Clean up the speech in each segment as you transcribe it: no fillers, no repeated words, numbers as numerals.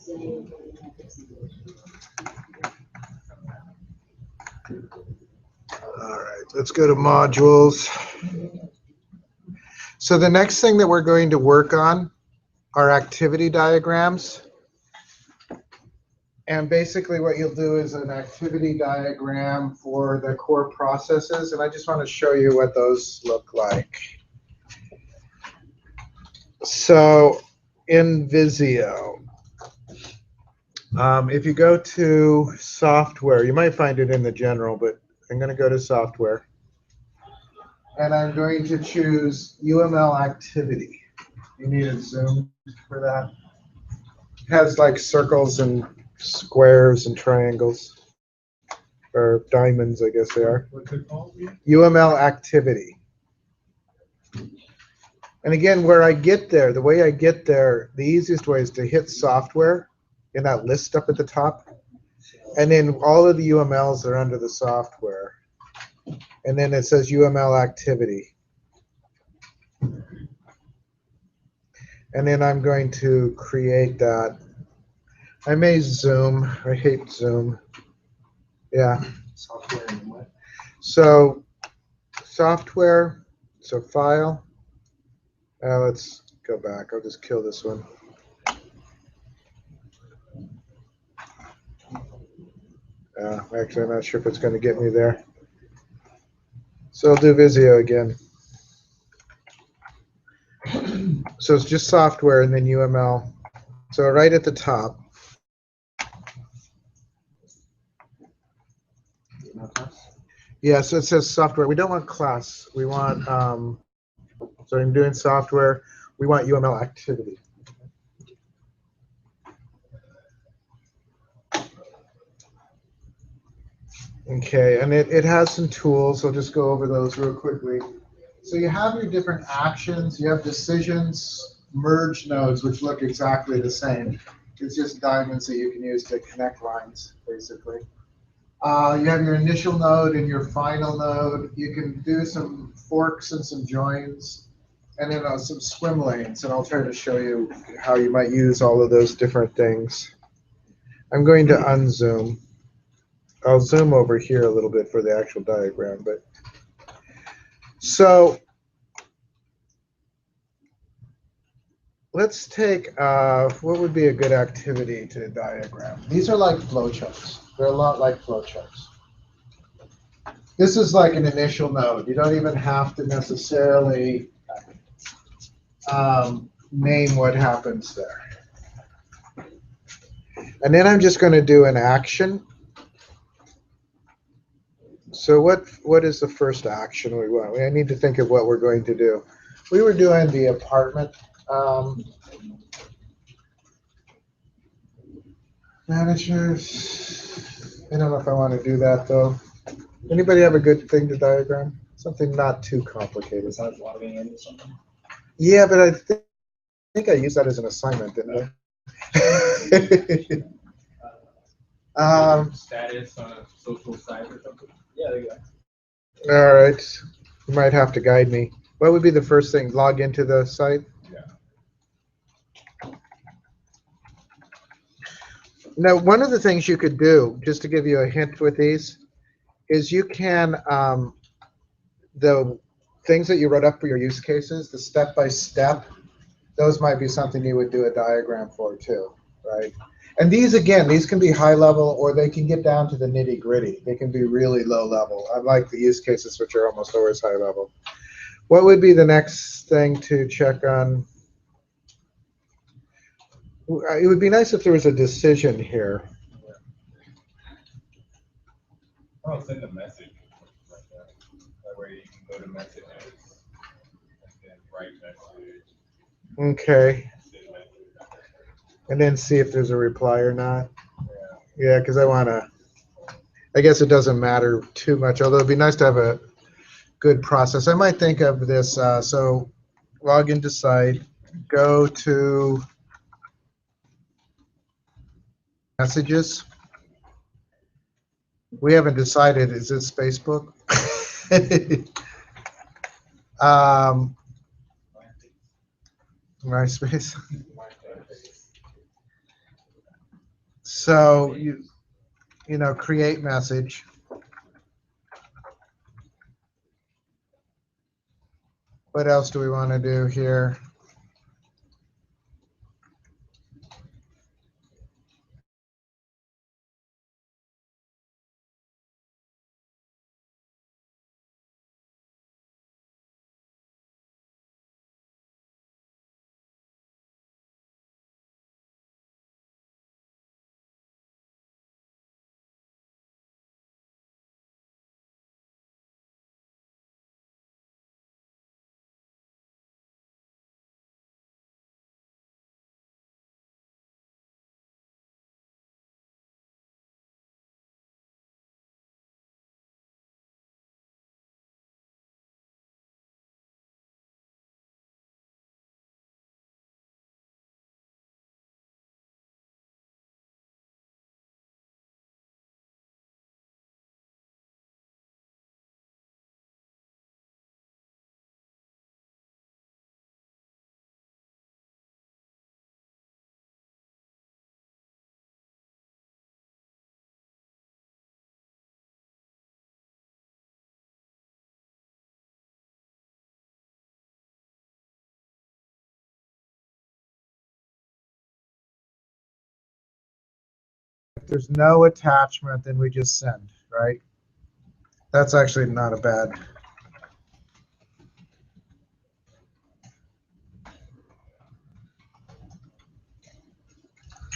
All right, let's go to modules. So the next thing that we're going to work on are activity diagrams. And basically what you'll do is an activity diagram for the core processes. And I just want to show you what those look like. So in Visio, if you go to software, you might find it in the general, but I'm going to go to software. And I'm going to choose UML activity. You need a zoom for that. It has like circles and squares and triangles, or diamonds, I guess they are. What's it called? UML activity. And again, where I get there, the way I get there, the easiest way is to hit software in that list up at the top. And then all of the UMLs are under the software. And then it says UML activity. And then I'm going to create that. I may zoom. I hate zoom. Yeah. Software and what? So software, so file. Let's go back. I'll just kill this one. Actually, I'm not sure if it's going to get me there. So I'll do Visio again. So it's just software and then UML. So right at the top. Yeah, so it says software. We don't want class. We want, so I'm doing software. We want UML activity. Okay, and it has some tools. I'll just go over those real quickly. So you have your different actions. You have decisions, merge nodes, which look exactly the same. It's just diamonds that you can use to connect lines, basically. You have your initial node and your final node. You can do some forks and some joins, and then some swim lanes. And I'll try to show you how you might use all of those different things. I'm going to unzoom. I'll zoom over here a little bit for the actual diagram, but so let's take what would be a good activity to diagram. These are like flowcharts. They're a lot like flowcharts. This is like an initial node. You don't even have to necessarily name what happens there. And then I'm just going to do an action. So what is the first action we want? I need to think of what we're going to do. We were doing the apartment managers. I don't know if I want to do that though. Anybody have a good thing to diagram? Something not too complicated. Is that logging into something? Yeah, but I think I used that as an assignment, didn't I? Status on a social site or something? Yeah, there you go. All right. You might have to guide me. What would be the first thing? Log into the site? Yeah. Now, one of the things you could do, just to give you a hint with these, is you can, the things that you wrote up for your use cases, the step-by-step, those might be something you would do a diagram for too, right? And these, again, these can be high level or they can get down to the nitty gritty. They can be really low level, unlike the use cases, which are almost always high level. What would be the next thing to check on? It would be nice if there was a decision here. I'll send a message like that. That way you can go to messages and then write message. Okay. And then see if there's a reply or not. Yeah, because I guess it doesn't matter too much, although it'd be nice to have a good process. I might think of this, so log into site, go to messages. We haven't decided, is this Facebook? MySpace. So you know, create message. What else do we want to do here? If there's no attachment, then we just send, right? That's actually not a bad.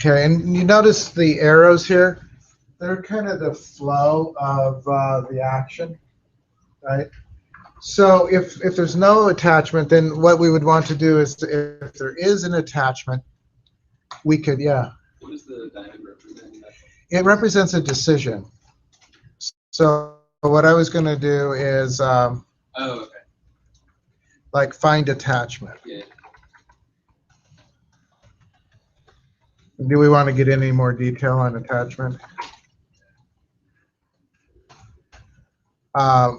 Okay, and you notice the arrows here? They're kind of the flow of the action, right? So if there's no attachment, then what we would want to do is if there is an attachment, we could, yeah. What does the diamond represent? It represents a decision. So what I was going to do is Oh, okay. like find attachment. Yeah. Do we want to get any more detail on attachment? And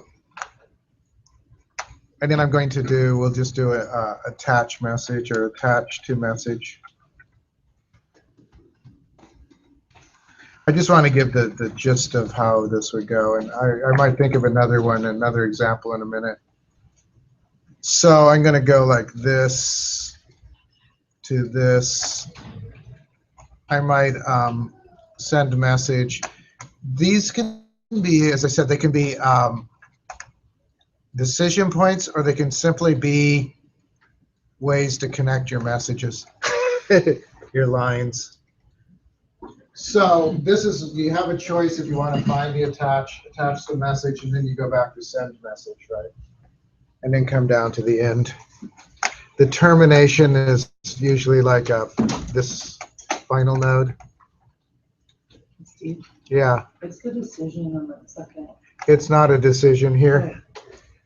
then I'm going to do, we'll just do a attach message or attach to message. I just want to give the gist of how this would go, and I might think of another one, another example in a minute. So I'm going to go like this to this. I might send a message. These can be, as I said, they can be decision points, or they can simply be ways to connect your messages, your lines. So this is, you have a choice if you want to find the attach the message, and then you go back to send message, right? And then come down to the end. The termination is usually like this final node. Steve, Yeah, what's the decision on the second? it's not a decision here.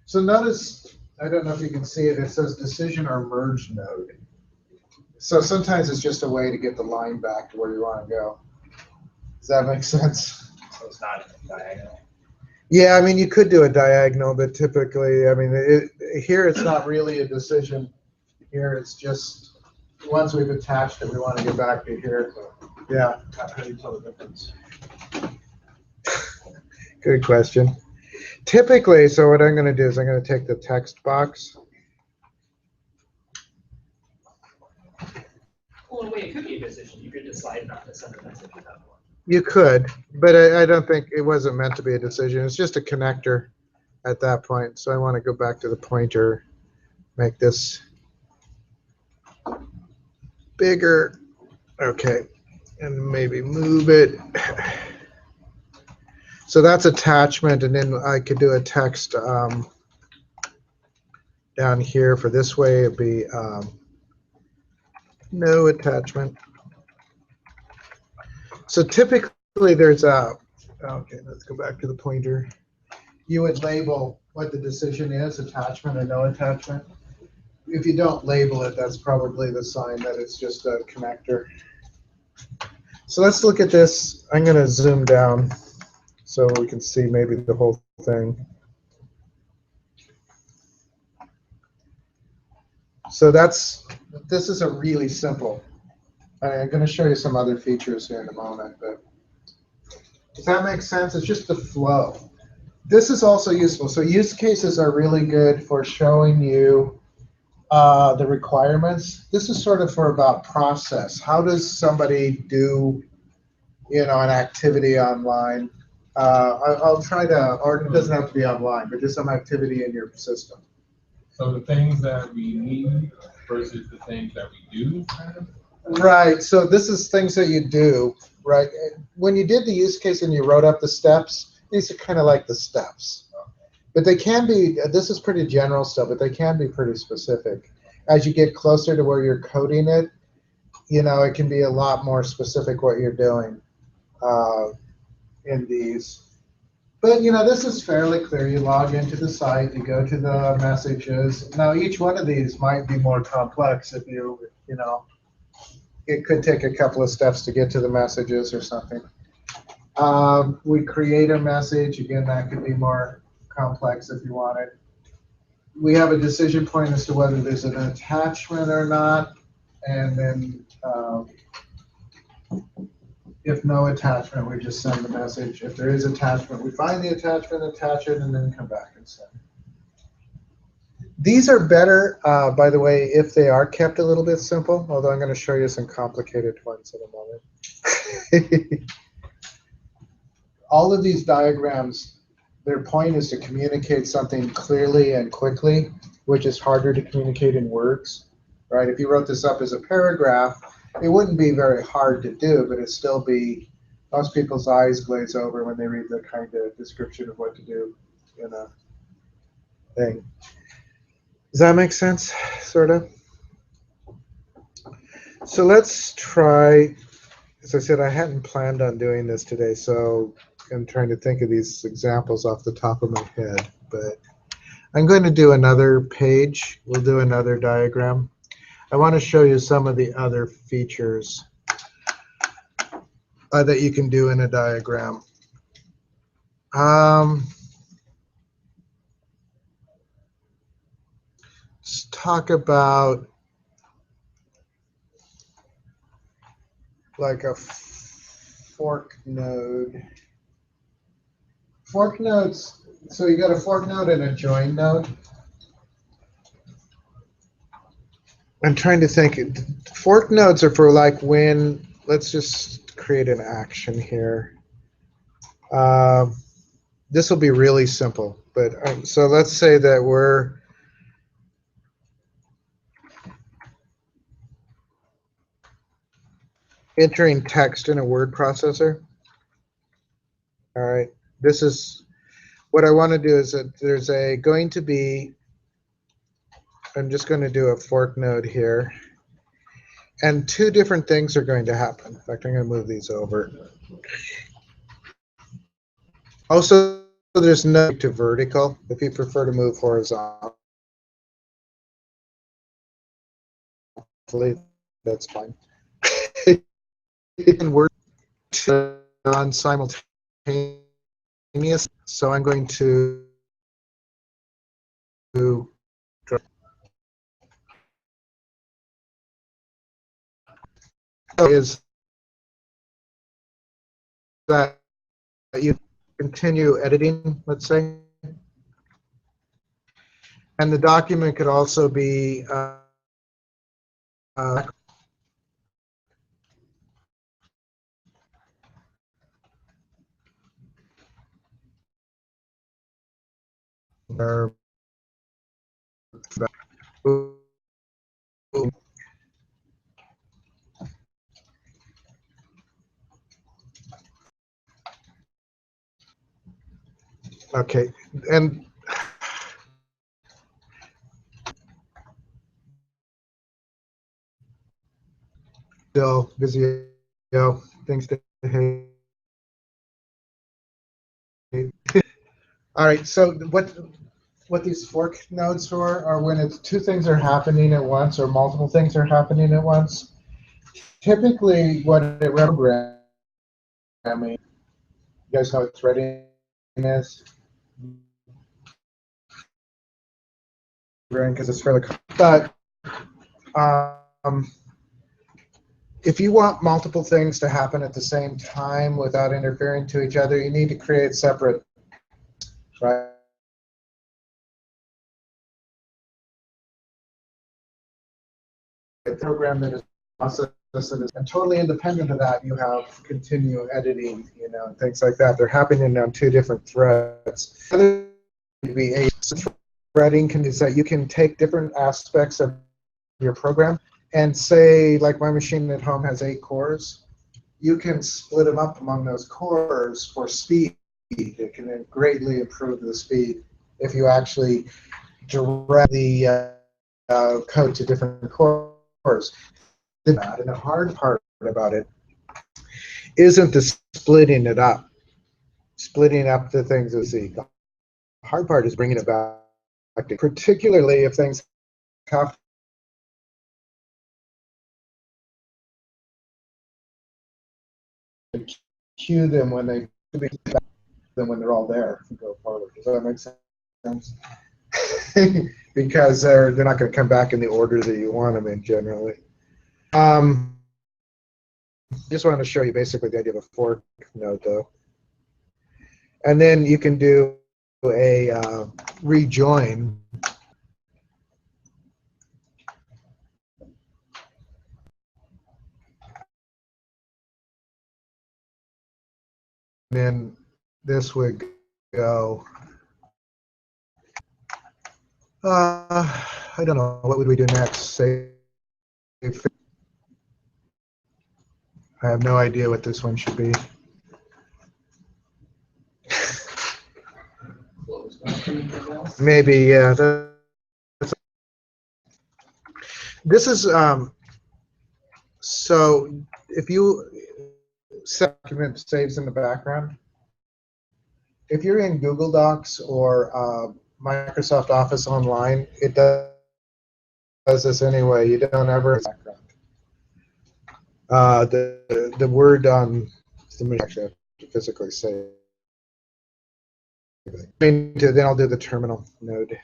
So notice, I don't know if you can see it, it says decision or merge node. So sometimes it's just a way to get the line back to where you want to go. Does that make sense? So it's not diagonal. Yeah, I mean, you could do a diagonal, but typically, I mean, here it's not really a decision. Here it's just, once we've attached it, we want to get back to here. Yeah. How do you tell the difference? Good question. Typically, so what I'm going to do is I'm going to take the text box. Well, in a way, it could be a decision. You could decide not to send a message at that point. You could, but I don't think it wasn't meant to be a decision. It's just a connector at that point. So I want to go back to the pointer, make this bigger. Okay, and maybe move it. So that's attachment, and then I could do a text down here for this way. It'd be no attachment. So typically there's a, okay, let's go back to the pointer. You would label what the decision is, attachment or no attachment. If you don't label it, that's probably the sign that it's just a connector. So let's look at this. I'm going to zoom down so we can see maybe the whole thing. So this is a really simple I'm going to show you some other features here in a moment, but does that make sense? It's just the flow. This is also useful. So use cases are really good for showing you the requirements. This is sort of for about process. How does somebody do, an activity online? I'll try to, or it doesn't have to be online, but just some activity in your system. So the things that we need versus the things that we do, kind of? Right. So this is things that you do, right? When you did the use case and you wrote up the steps, these are kind of like the steps. But they can be, this is pretty general stuff, but they can be pretty specific. As you get closer to where you're coding it, it can be a lot more specific what you're doing in these. But, this is fairly clear. You log into the site, you go to the messages. Now, each one of these might be more complex if it could take a couple of steps to get to the messages or something. We create a message. Again, that could be more complex if you want it. We have a decision point as to whether there's an attachment or not. And then if no attachment, we just send the message. If there is attachment, we find the attachment, attach it, and then come back and send. These are better, by the way, if they are kept a little bit simple, although I'm going to show you some complicated ones in a moment. All of these diagrams, their point is to communicate something clearly and quickly, which is harder to communicate in words, right? If you wrote this up as a paragraph, it wouldn't be very hard to do, but it'd still be, most people's eyes glaze over when they read the kind of description of what to do in a thing. Does that make sense, sort of? So let's try, as I said, I hadn't planned on doing this today, so I'm trying to think of these examples off the top of my head. But I'm going to do another page. We'll do another diagram. I want to show you some of the other features that you can do in a diagram. Let's talk about like a fork node. Fork nodes, so you got a fork node and a join node. I'm trying to think. Fork nodes are for like when, let's just create an action here. This will be really simple, but so let's say that we're entering text in a word processor. All right, this is what I want to do is that there's going to be, I'm just going to do a fork node here. And two different things are going to happen. In fact, I'm going to move these over. Also, there's no to vertical if you prefer to move horizontally. That's fine. It can work on simultaneous. So I'm going to is that you continue editing, let's say, and the document could also be okay, and still Visio things to hate. All right, so what these fork nodes are when it's two things are happening at once or multiple things are happening at once. Typically, what it programming, you guys know what threading is? Because it's fairly, but if you want multiple things to happen at the same time without interfering to each other, you need to create separate, right? A program that is process that is and totally independent of that, you have continue editing, and things like that. They're happening on two different threads. The other be a threading is that you can take different aspects of your program and say, like my machine at home has 8 cores. You can split them up among those cores for speed. It can greatly improve the speed if you actually direct the code to different cores. And the hard part about it isn't the splitting it up. Splitting up the things is easy. The hard part is bringing it back, particularly if things have to cue them when they them when they're all there and go forward. Does that make sense? Because they're not going to come back in the order that you want them in generally. Just wanted to show you basically the idea of a fork node, though. And then you can do a rejoin. And then this would go. I don't know. What would we do next? Say. I have no idea what this one should be. Maybe, yeah. This is, so if you document saves in the background, if you're in Google Docs or Microsoft Office Online, it does this anyway. You don't ever background. The word on the actually have to physically save. Then I'll do the terminal node.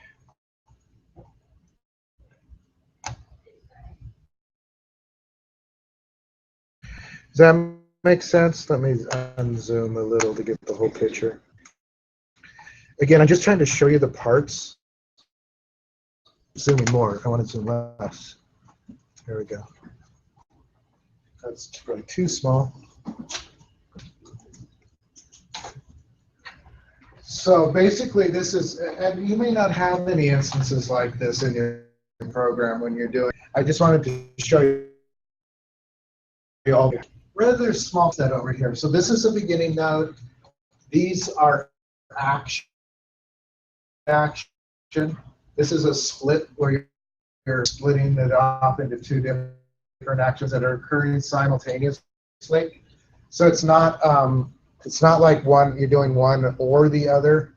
Does that make sense? Let me unzoom a little to get the whole picture. Again, I'm just trying to show you the parts. Zooming more. I want to zoom less. There we go. That's probably too small. So basically, this is, and you may not have many instances like this in your program when you're doing. I just wanted to show you all. Rather small set over here. So this is a beginning node. These are action. This is a split where you're splitting it off into two different actions that are occurring simultaneously. So it's not like one you're doing one or the other.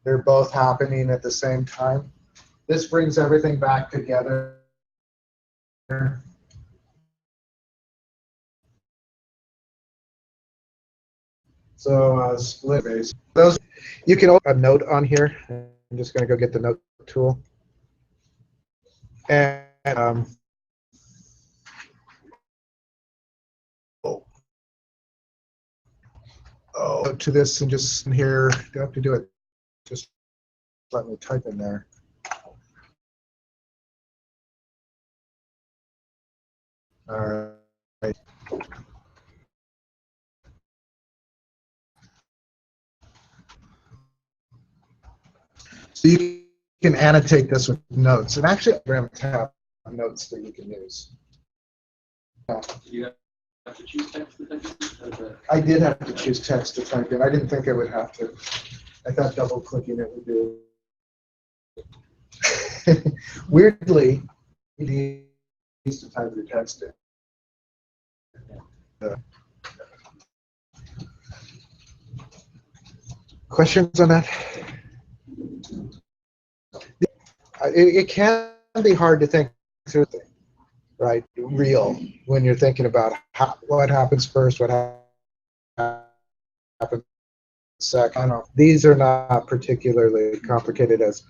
They're both happening at the same time. This brings everything back together. So split base. Those you can open a note on here. I'm just going to go get the note tool. And to this and just here. Do I have to do it? Just let me type in there. All right. So you can annotate this with notes, and actually, program tab notes that you can use. You have to choose text to type in? I did have to choose text to type in. I didn't think I would have to. I thought double clicking it would do. Weirdly, you need to type your text in. Questions on that? It can be hard to think through things, right? Real when you're thinking about what happens first, what happens second. These are not particularly complicated as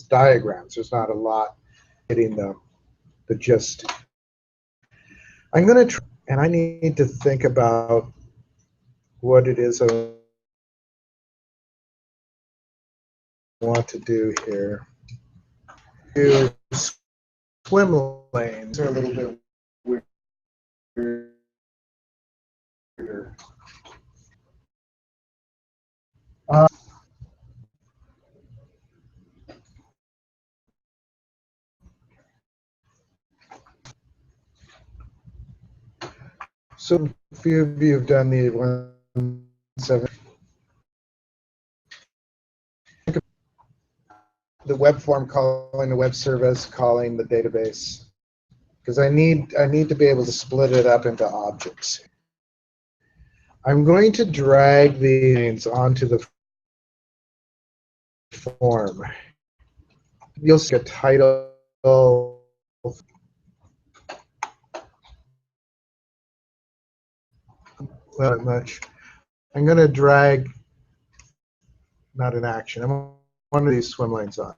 diagrams. There's not a lot hitting the gist. I'm going to try, and I need to think about what it is I want to do here. Do swim lanes are a little bit weird. So a few of you have done the 1.7. The web form calling the web service, calling the database, because I need to be able to split it up into objects. I'm going to drag these onto the form. You'll see a title. Not much. I'm going to drag, not an action. I'm one of these swim lanes on.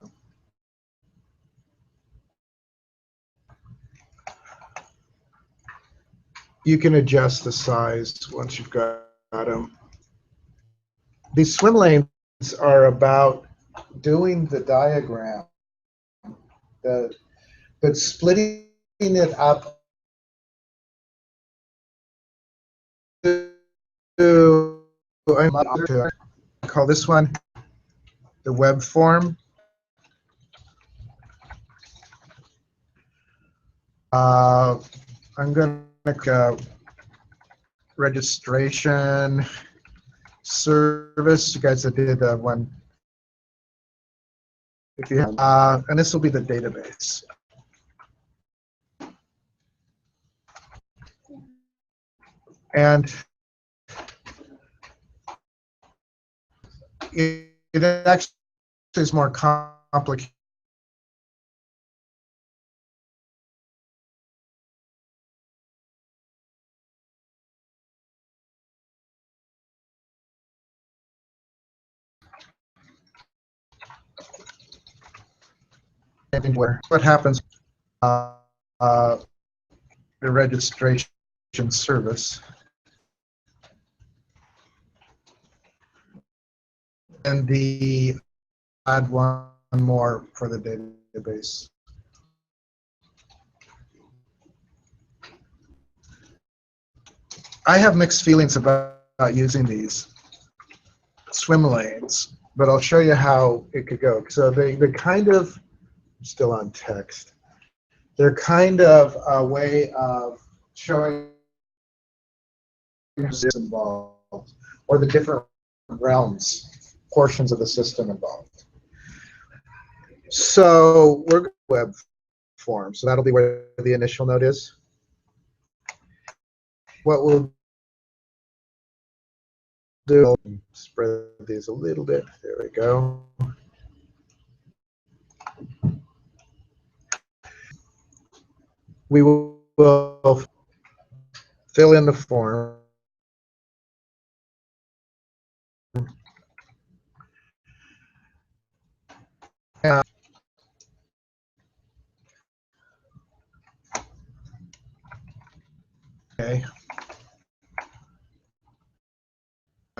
You can adjust the size once you've got them. These swim lanes are about doing the diagram, but splitting it up to, I call this one the web form. I'm going to registration service. You guys that did one. If you have, and this will be the database. And it actually is more complicated. What happens the registration service, and the add one more for the database. I have mixed feelings about using these swim lanes, but I'll show you how it could go. So they kind of, I'm still on text. They're kind of a way of showing who's involved, or the different realms, portions of the system involved. So we're going to web form. So that'll be where the initial node is. What we'll do, spread these a little bit. There we go. We will fill in the form. Okay.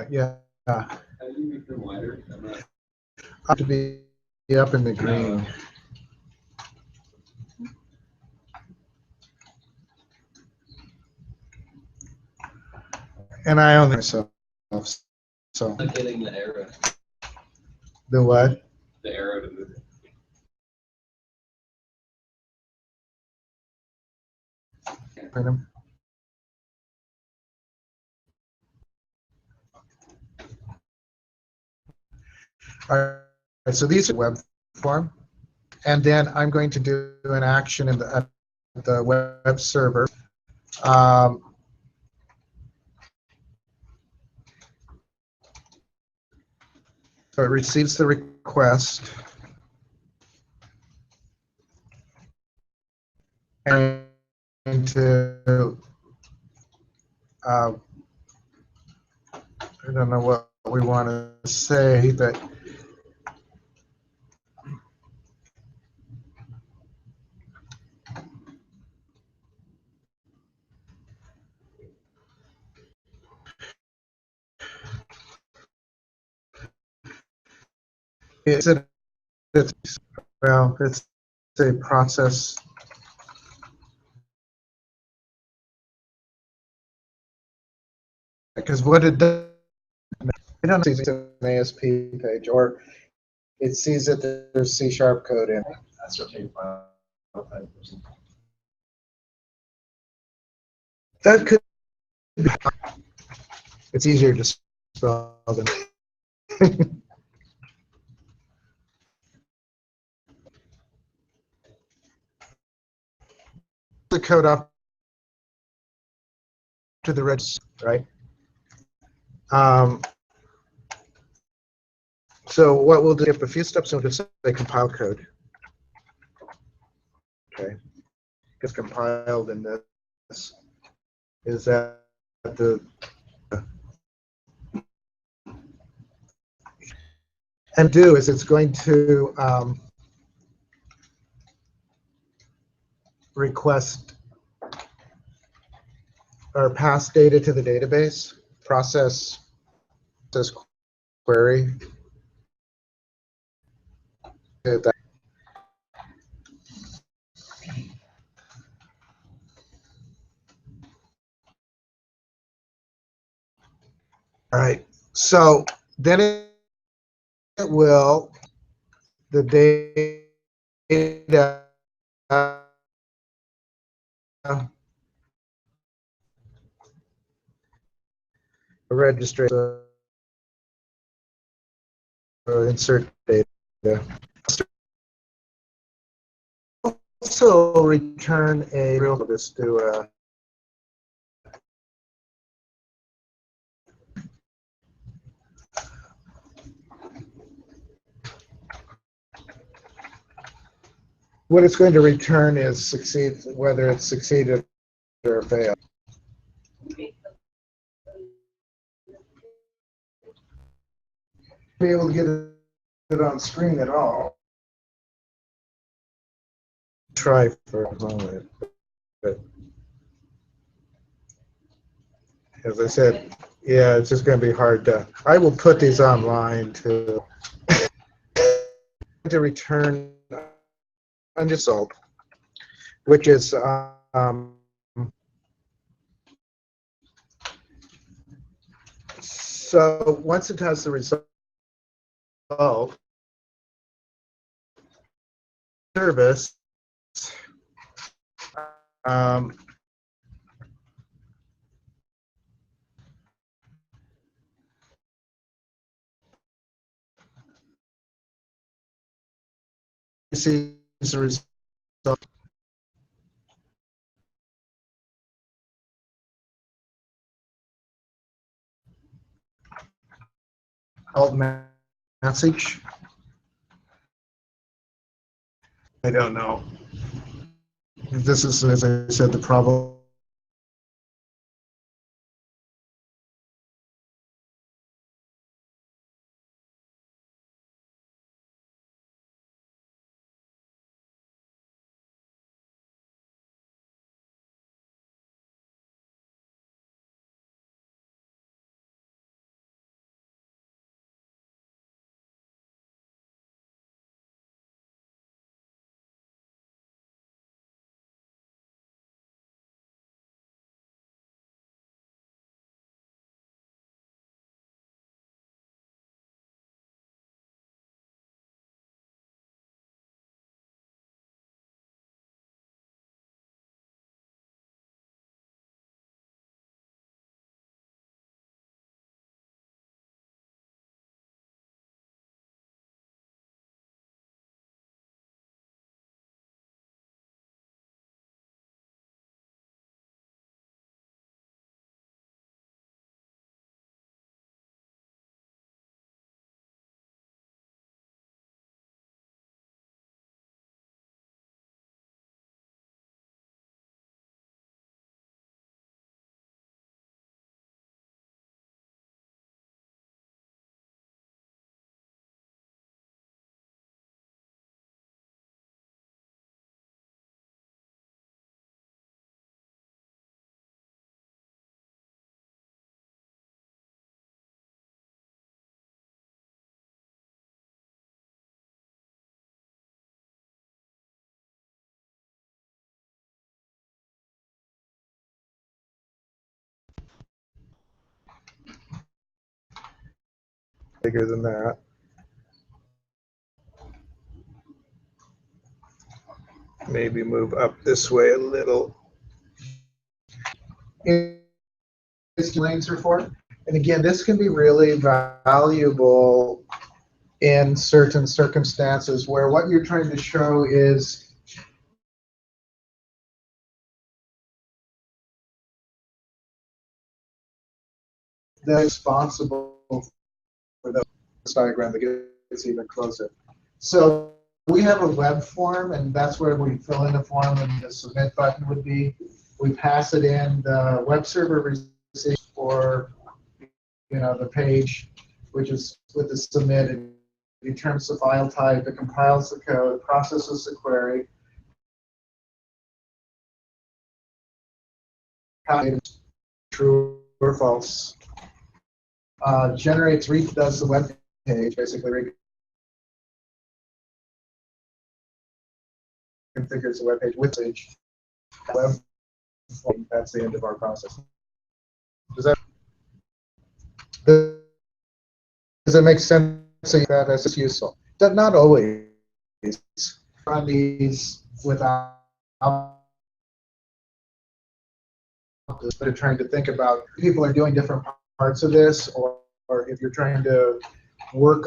Yeah. How do you make them wider? Have to be up in the green. And I own myself. So I'm not getting the arrow. the what? The arrow to move it. Item. All right, so these are web form, and then I'm going to do an action in the, at the web server. So it receives the request, and to I don't know what we want to say, but It's a, it's, well, it's a process. Because what it does, it don't see an ASP page, or it sees that there's C# code in it. ascertain file type or something. That could be. It's easier to spell than. The code up to the register, right? So what we'll do, skip a few steps and we'll just say compile code. Okay, gets compiled in this. Is that the and do is it's going to request or pass data to the database, process this query. All right, so then it will, the data registration, insert data. Also return a real, just do a what it's going to return is succeed, whether it's succeeded or failed. Be able to get it on screen at all. Try for a moment, but as I said, yeah, it's just going to be hard to. I will put these online to return unresolved, which is so once it has the result, service um, sees the result. Message. I don't know. This is, as I said, the problem. bigger than that. Maybe move up this way a little. Lanes are for. And again, this can be really valuable in certain circumstances where what you're trying to show is the responsible for the diagram that gets even closer. So we have a web form, and that's where we fill in the form, and the submit button would be. We pass it in, the web server receives for the page, which is with the submit. It determines the file type, it compiles the code, processes the query, true or false, does the web page, basically configures the web page with page. That's the end of our process. Does it make sense that is useful? Not always. Run these without this, but trying to think about people are doing different parts of this, or if you're trying to work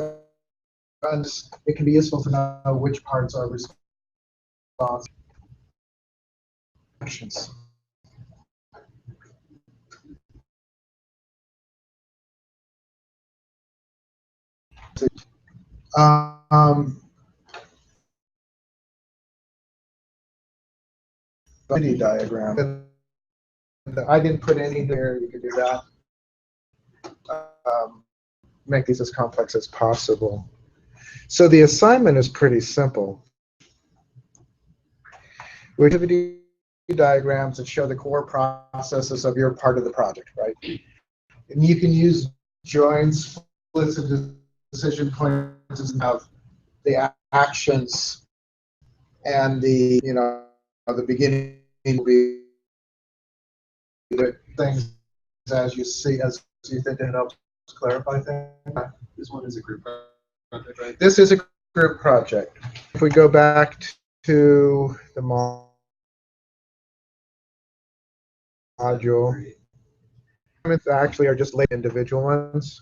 on this, it can be useful to know which parts are responsible. Diagram. I didn't put any there. You could do that. Make these as complex as possible. So the assignment is pretty simple. We have diagrams that show the core processes of your part of the project, right? And you can use joins, splits, and decision points of the actions, and the the beginning will be the things as you see, as you think it helps clarify things. This one is a group project, right? This is a group project. If we go back to the module, actually are just individual ones.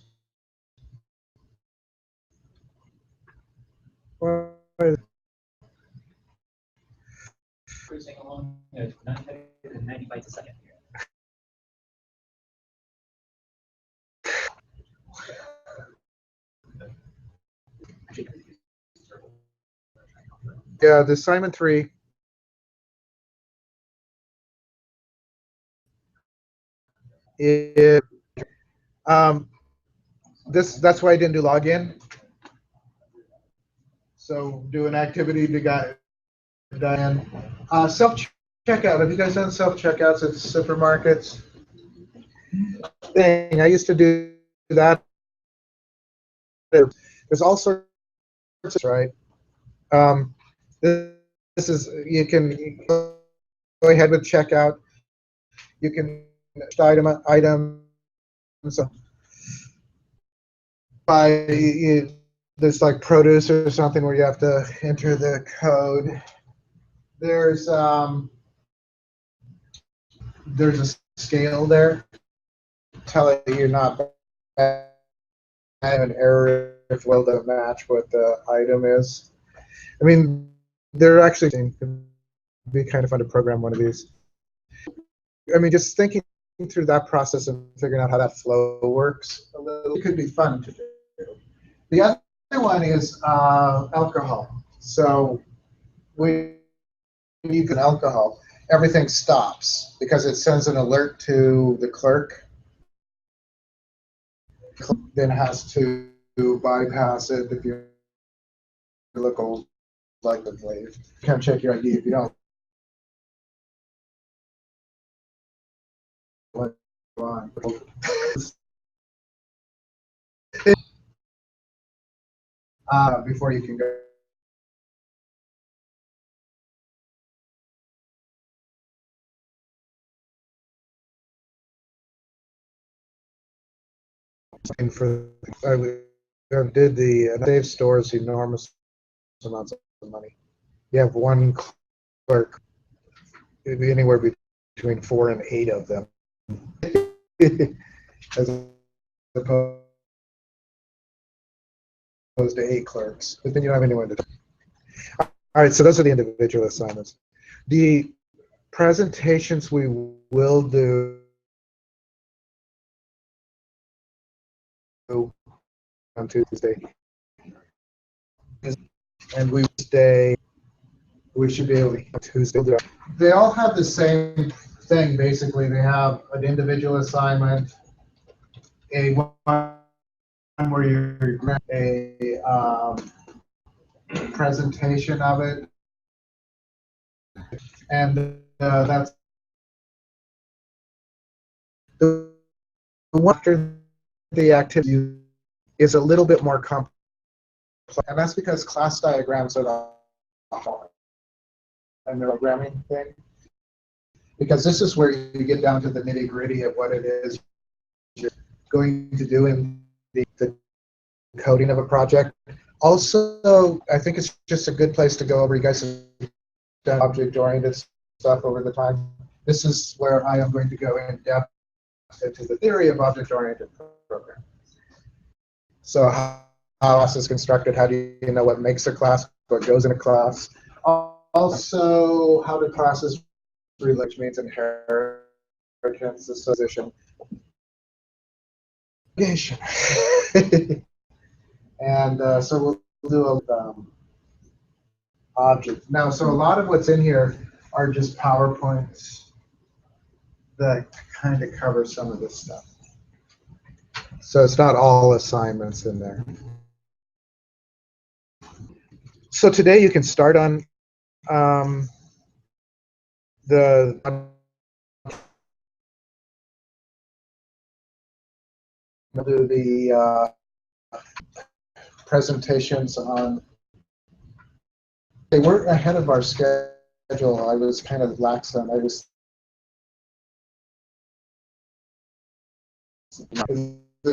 Cruising along at 90 bytes a second here. Yeah, the assignment 3 is that's why I didn't do login. So do an activity to get done. Self checkout. Have you guys done self checkouts at supermarkets? I used to do that. There's all sorts of, right? This is, you can go ahead with checkout. You can items by there's like produce or something where you have to enter the code. There's a scale there telling you you're not have an error if well doesn't match what the item is. I mean, they're actually can be kind of fun to program one of these. I mean, just thinking through that process and figuring out how that flow works a little, it could be fun to do. The other one is alcohol. So when you get alcohol, everything stops because it sends an alert to the clerk. Then has to bypass it if you look old, like the wave. You can't check your ID if you don't. Before you can go. For did the save stores enormous amounts of money. You have one clerk, it'd be anywhere between 4 and 8 of them, as opposed to 8 clerks. But then you don't have anyone to do. All right, so those are the individual assignments. The presentations we will do on Tuesday, and we should be able to Tuesday. They all have the same thing, basically. They have an individual assignment, a one where you're a presentation of it, and that's the one after the activity is a little bit more complex, and that's because class diagrams are the programming thing. Because this is where you get down to the nitty-gritty of what it is you're going to do in the coding of a project. Also, I think it's just a good place to go over. You guys have done object-oriented stuff over the time. This is where I am going to go in depth into the theory of object-oriented programming. So how a class is constructed, how do you know what makes a class, what goes in a class. Also, how do classes relate, which means inheritance, association, and so we'll do a object. Now, so a lot of what's in here are just PowerPoints that kind of cover some of this stuff. So it's not all assignments in there. So today you can start on do the presentations on. They weren't ahead of our schedule. I was kind of lax on.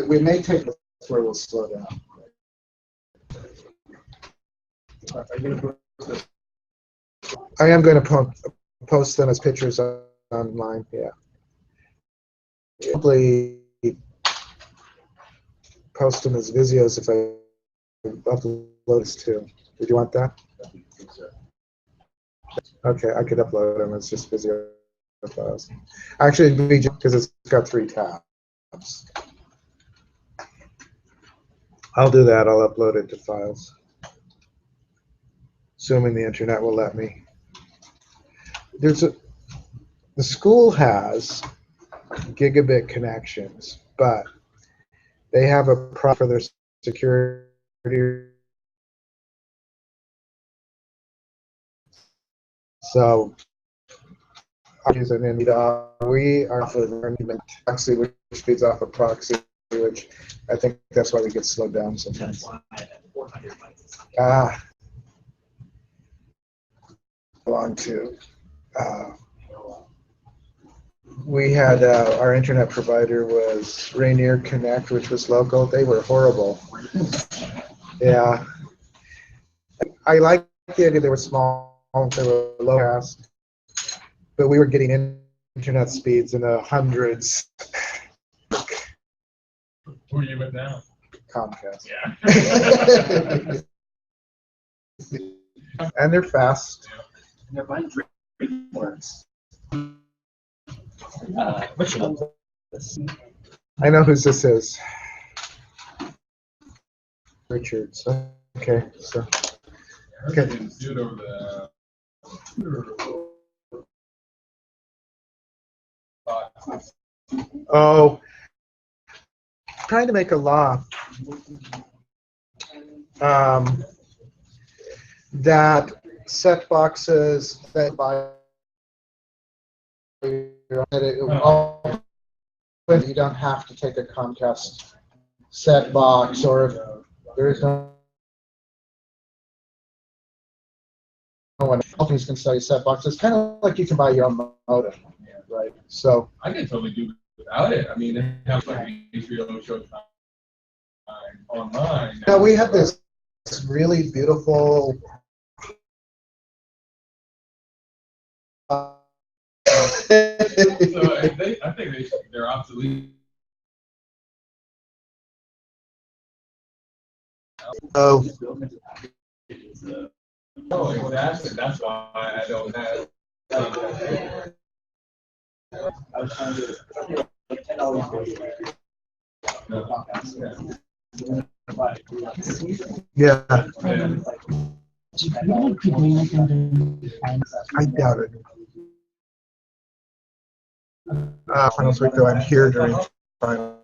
We may take this where we'll slow down. I am going to post them as pictures online. Yeah. Probably post them as videos if I upload this too. Did you want that? Okay, I could upload them. It's just video files. Actually, because it's got 3 tabs. I'll do that. I'll upload it to files, assuming the internet will let me. The school has gigabit connections, but they have a problem for their security. So we are for proxy, which feeds off a proxy, which I think that's why we get slowed down sometimes. Belong to. We had our internet provider was Rainier Connect, which was local. They were horrible. Yeah, I liked the idea they were small, they were low cost, but we were getting internet speeds in the hundreds. Who are you with now? Comcast. Yeah. And they're fast. And they're buying drinking works. Which one? I know whose this is. Richards. Okay, so. Okay. Oh, trying to make a law that set boxes that by you don't have to take a Comcast set box, or if there is no one companies can sell you set boxes. Kind of like you can buy your own modem, right? So I can totally do without it. I mean, it has like HBO, Showtime, online. Now we had this really beautiful. So I think they're obsolete. Oh, Oh, that's why I don't have. I was trying to like $10 yeah, Yeah. I doubt it. Finals week though, I'm here during final.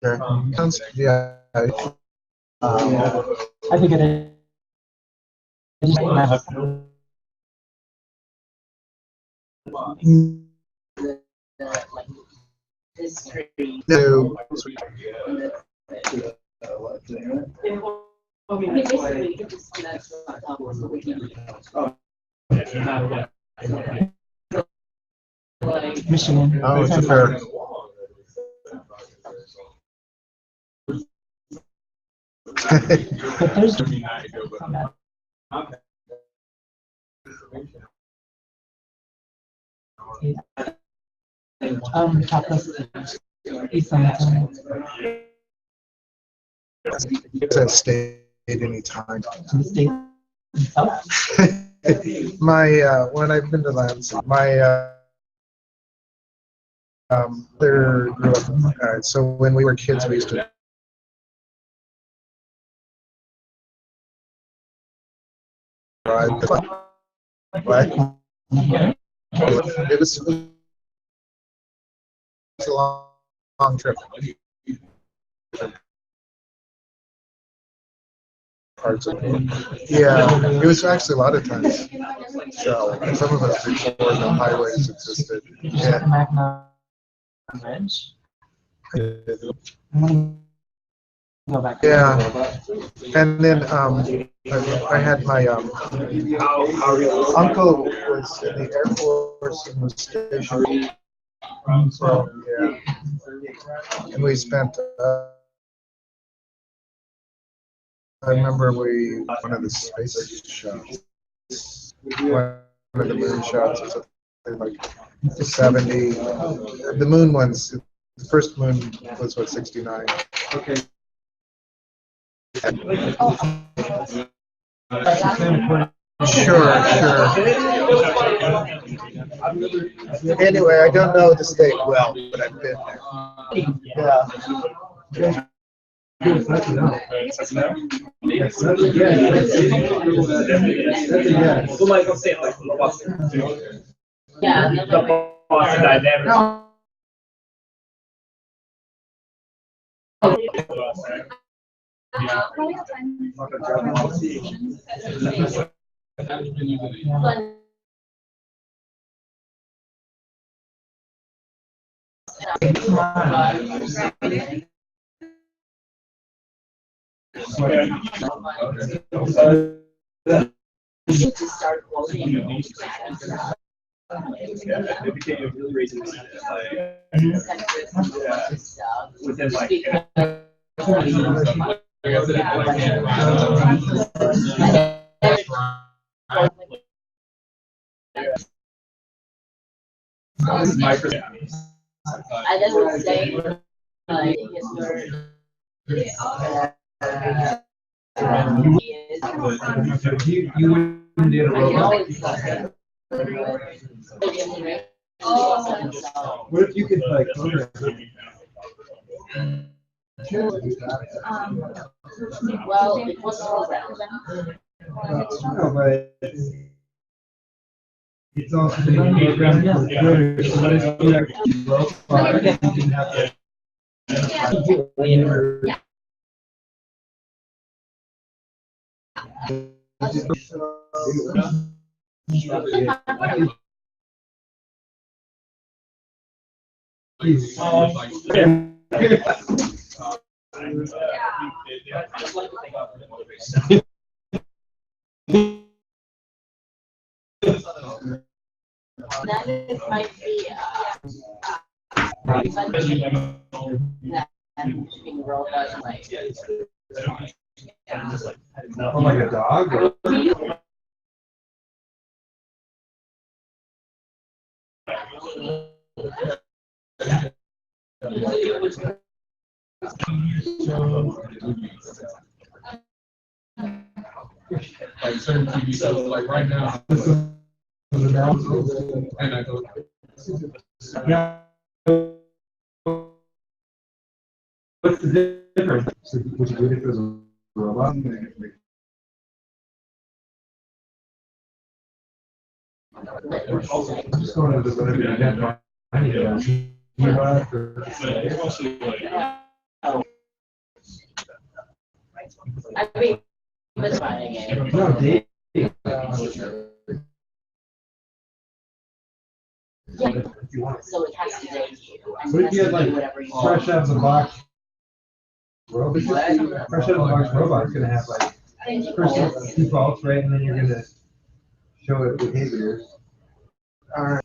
Yeah. I think it is. History. No. Basically, you can just do that so we can. Like, Michigan. Oh, it's a fair. But there's Catholic East Lansing. That stayed anytime. The state itself. My when I've been to Lansing, my there grew up. So when we were kids, we used to. Drive. What? It was a long trip. Parts of it. Yeah, it was actually a lot of times. So some of us before the highways existed. Yeah. Magna Bridge. I'm gonna go back. Yeah, and then I had my uncle was in the Air Force and was stationed. So yeah, and we spent. I remember one of the space shots, one of the moon shots, or something like 70. The moon ones, the first moon was what 69. Okay. Sure. Anyway, I don't know the state well, but I've been there. Yeah. yeah, to start quoting. It became a really reason to Within like. I doesn't say like history. You wouldn't do What if you could like Well, it was program. no, but it's also the program for good. So what if you actually didn't have to That is might be, being rolled out like. Oh, like a dog? Or? Like certain TV shows, like right now, this is the announcement, and I go, yeah. What's the difference? So would you do it if it was a robot? I'm just going to the whatever you get. I need to I mean, that's finding it. no, Dave. Yeah. If you want. So it has to rate you. and What if you had like whatever you fresh want. out of the box robot? Fresh out of the box robot is gonna have like first defaults, right? And then you're gonna show it behavior. All right.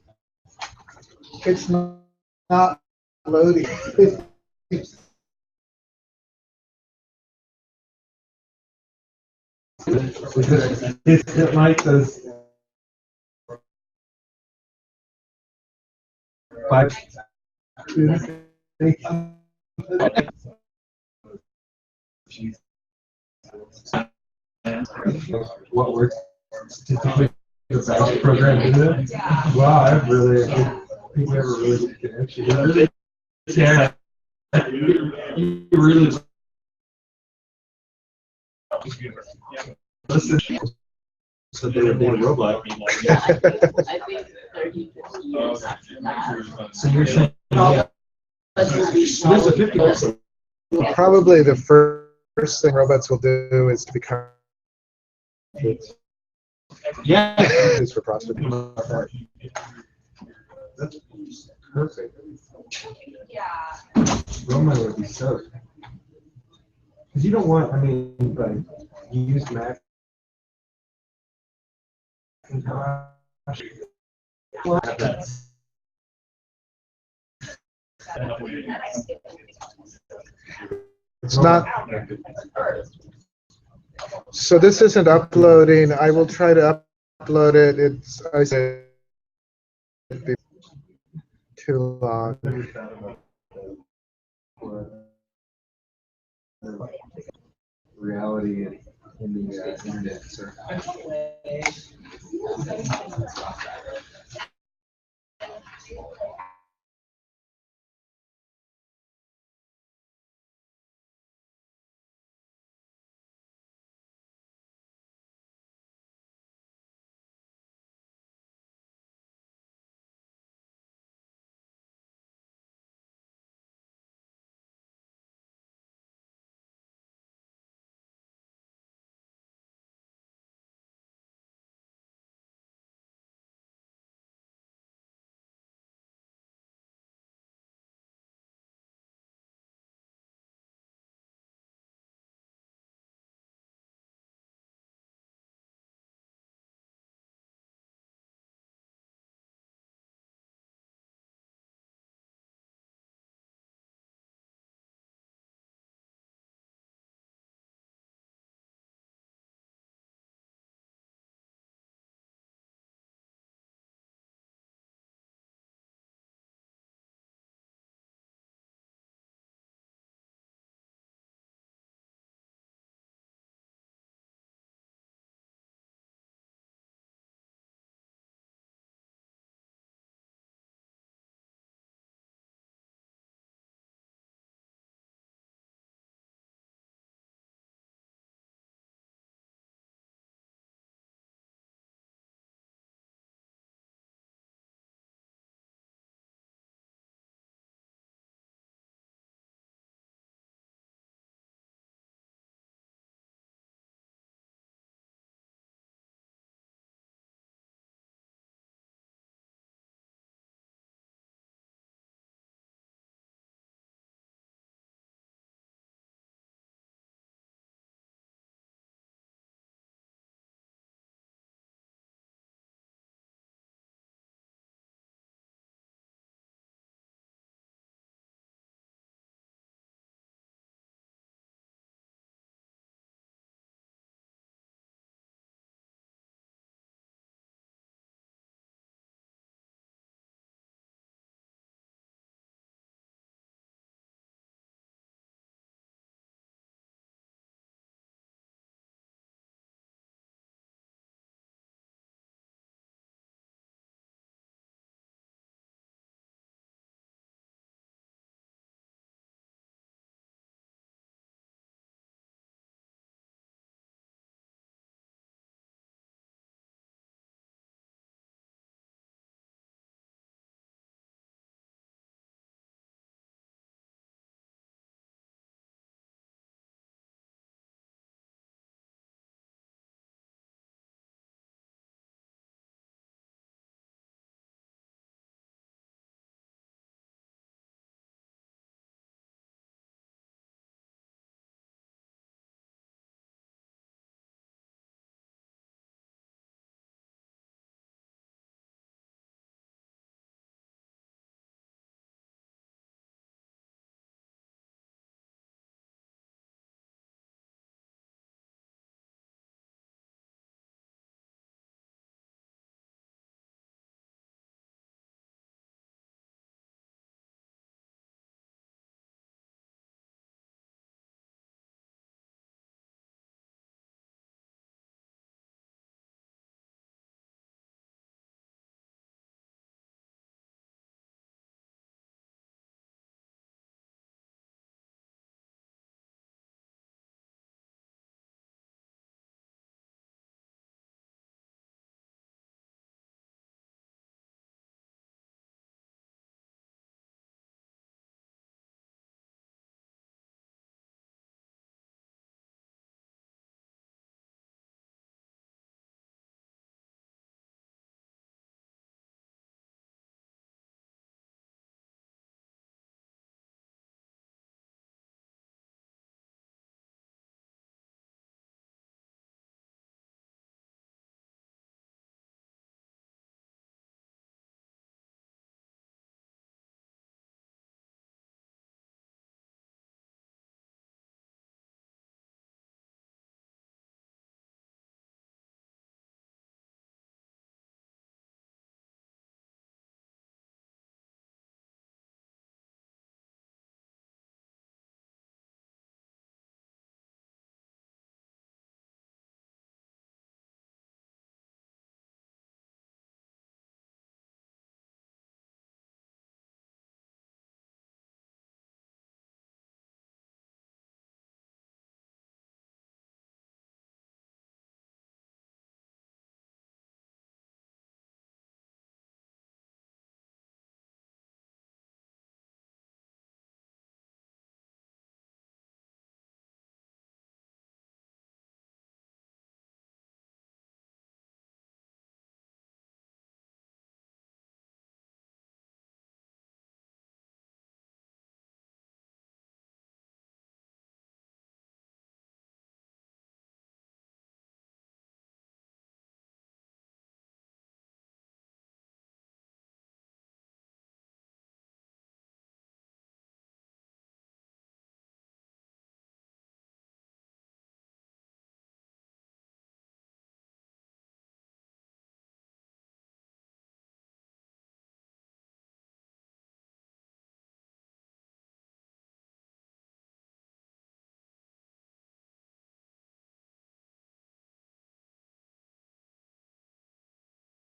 It's not loading. It like those 5 what works typically the best program is it? Wow, I really think we have a really good connection. Really, yeah. You really listen. So they would be a robot. I think 30, 50 years after that. So you're saying there's a 50%. Probably the first thing robots will do is to become. Yeah. Is for prostitutes. That's perfect. Roman would be so. Because you don't want, I mean, like, use Mac. It's not. So this isn't uploading. I will try to upload it. It's I say it'd be too long. Reality in the internet. So.